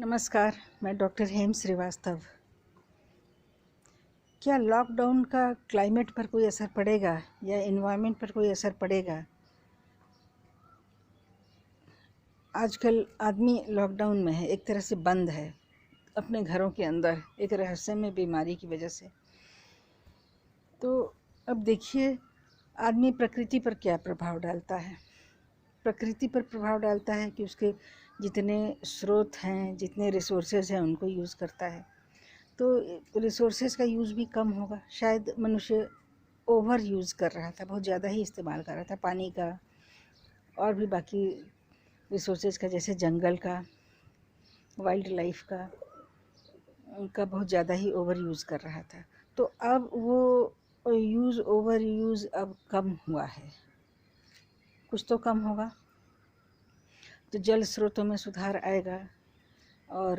नमस्कार, मैं डॉक्टर हेम श्रीवास्तव। क्या लॉकडाउन का क्लाइमेट पर कोई असर पड़ेगा या एनवायरनमेंट पर कोई असर पड़ेगा? आजकल आदमी लॉकडाउन में है, एक तरह से बंद है अपने घरों के अंदर एक रहस्यमय बीमारी की वजह से। तो अब देखिए, आदमी प्रकृति पर क्या प्रभाव डालता है। प्रकृति पर प्रभाव डालता है कि उसके जितने स्रोत हैं, जितने रिसोर्सेज हैं, उनको यूज़ करता है। तो रिसोर्सेज का यूज़ भी कम होगा। शायद मनुष्य ओवर यूज़ कर रहा था, बहुत ज़्यादा ही इस्तेमाल कर रहा था पानी का और भी बाकी रिसोर्सेज का, जैसे जंगल का, वाइल्ड लाइफ का, उनका बहुत ज़्यादा ही ओवर यूज़ कर रहा था। तो अब वो ओवर यूज़ अब कम हुआ है, कुछ तो कम होगा, तो जल स्रोतों में सुधार आएगा। और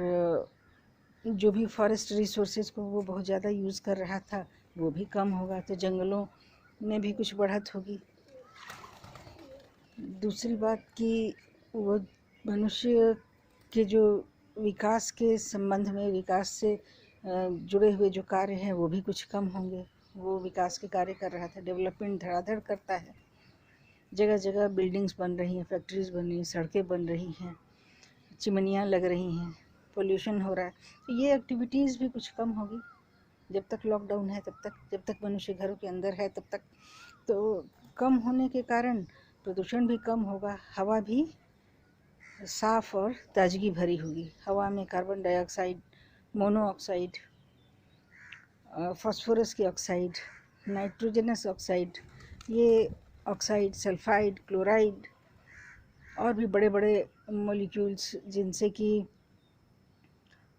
जो भी फॉरेस्ट रिसोर्सेज को वो बहुत ज़्यादा यूज़ कर रहा था वो भी कम होगा, तो जंगलों में भी कुछ बढ़त होगी। दूसरी बात कि वो मनुष्य के जो विकास के संबंध में, विकास से जुड़े हुए जो कार्य हैं वो भी कुछ कम होंगे। वो विकास के कार्य कर रहा था, डेवलपमेंट धड़ाधड़ करता है, जगह जगह बिल्डिंग्स बन रही हैं, फैक्ट्रीज बन रही हैं, सड़कें बन रही हैं, चिमनियाँ लग रही हैं, पोल्यूशन हो रहा है। तो ये एक्टिविटीज़ भी कुछ कम होगी जब तक लॉकडाउन है, तब तक, जब तक मनुष्य घरों के अंदर है तब तक। तो कम होने के कारण प्रदूषण भी कम होगा, हवा भी साफ़ और ताजगी भरी होगी। हवा में कार्बन डाइऑक्साइड, मोनोऑक्साइड, फास्फोरस की ऑक्साइड, नाइट्रोजनस ऑक्साइड, ये ऑक्साइड, सल्फाइड, क्लोराइड और भी बड़े बड़े मॉलिक्यूल्स जिनसे कि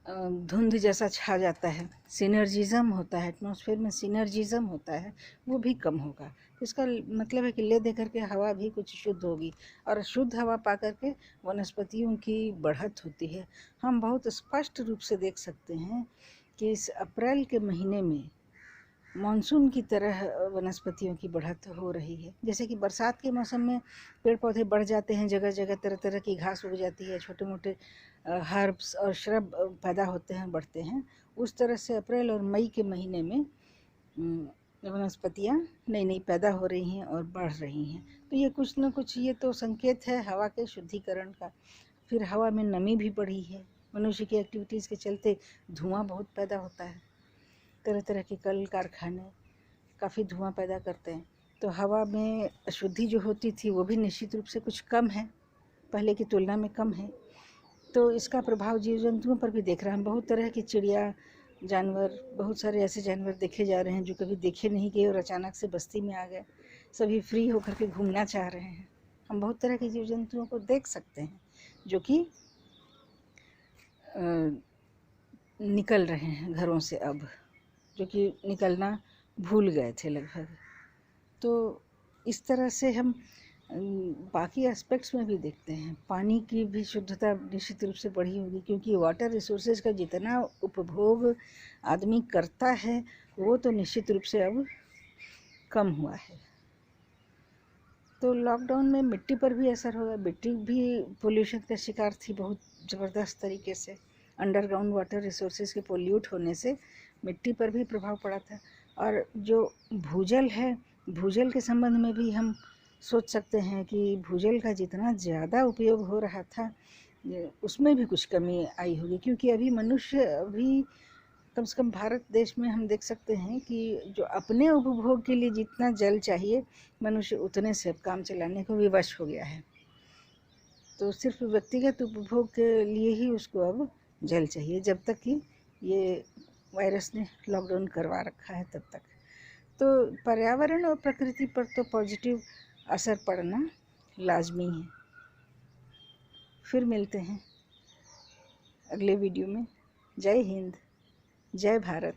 धुंध जैसा छा जाता है, सिनर्जिज़म होता है, एटमॉस्फेयर में सिनर्जिज़म होता है, वो भी कम होगा। इसका मतलब है कि ले दे करके हवा भी कुछ शुद्ध होगी, और शुद्ध हवा पा करके वनस्पतियों की बढ़त होती है। हम बहुत स्पष्ट रूप से देख सकते हैं कि इस अप्रैल के महीने में मानसून की तरह वनस्पतियों की बढ़त हो रही है। जैसे कि बरसात के मौसम में पेड़ पौधे बढ़ जाते हैं, जगह जगह तरह तरह की घास उग जाती है, छोटे मोटे हर्ब्स और श्रब पैदा होते हैं, बढ़ते हैं। उस तरह से अप्रैल और मई के महीने में वनस्पतियाँ नई नई पैदा हो रही हैं और बढ़ रही हैं। तो ये कुछ न कुछ, ये तो संकेत है हवा के शुद्धिकरण का। फिर हवा में नमी भी बढ़ी है, मनुष्य की एक्टिविटीज़ के चलते धुआं बहुत पैदा होता है, तरह तरह के कल कारखाने काफ़ी धुआं पैदा करते हैं। तो हवा में अशुद्धि जो होती थी वो भी निश्चित रूप से कुछ कम है, पहले की तुलना में कम है। तो इसका प्रभाव जीव जंतुओं पर भी देख रहे हैं हम। बहुत तरह की चिड़िया, जानवर, बहुत सारे ऐसे जानवर देखे जा रहे हैं जो कभी देखे नहीं गए और अचानक से बस्ती में आ गए, सभी फ्री होकर के घूमना चाह रहे हैं। हम बहुत तरह के जीव जंतुओं को देख सकते हैं जो कि निकल रहे हैं घरों से अब, जो कि निकलना भूल गए थे लगभग। तो इस तरह से हम बाकी एस्पेक्ट्स में भी देखते हैं। पानी की भी शुद्धता निश्चित रूप से बढ़ी होगी, क्योंकि वाटर रिसोर्सेज का जितना उपभोग आदमी करता है वो तो निश्चित रूप से अब कम हुआ है। तो लॉकडाउन में मिट्टी पर भी असर होगा। मिट्टी भी पोल्यूशन का शिकार थी बहुत ज़बरदस्त तरीके से। अंडरग्राउंड वाटर रिसोर्सेज के पोल्यूट होने से मिट्टी पर भी प्रभाव पड़ा था। और जो भूजल है, भूजल के संबंध में भी हम सोच सकते हैं कि भूजल का जितना ज़्यादा उपयोग हो रहा था उसमें भी कुछ कमी आई होगी, क्योंकि अभी मनुष्य अभी कम से कम भारत देश में हम देख सकते हैं कि जो अपने उपभोग के लिए जितना जल चाहिए, मनुष्य उतने से अब काम चलाने को विवश हो गया है। तो सिर्फ व्यक्तिगत उपभोग के लिए ही उसको अब जल चाहिए, जब तक कि ये वायरस ने लॉकडाउन करवा रखा है तब तक। तो पर्यावरण और प्रकृति पर तो पॉजिटिव असर पड़ना लाजमी है। फिर मिलते हैं अगले वीडियो में। जय हिंद, जय भारत।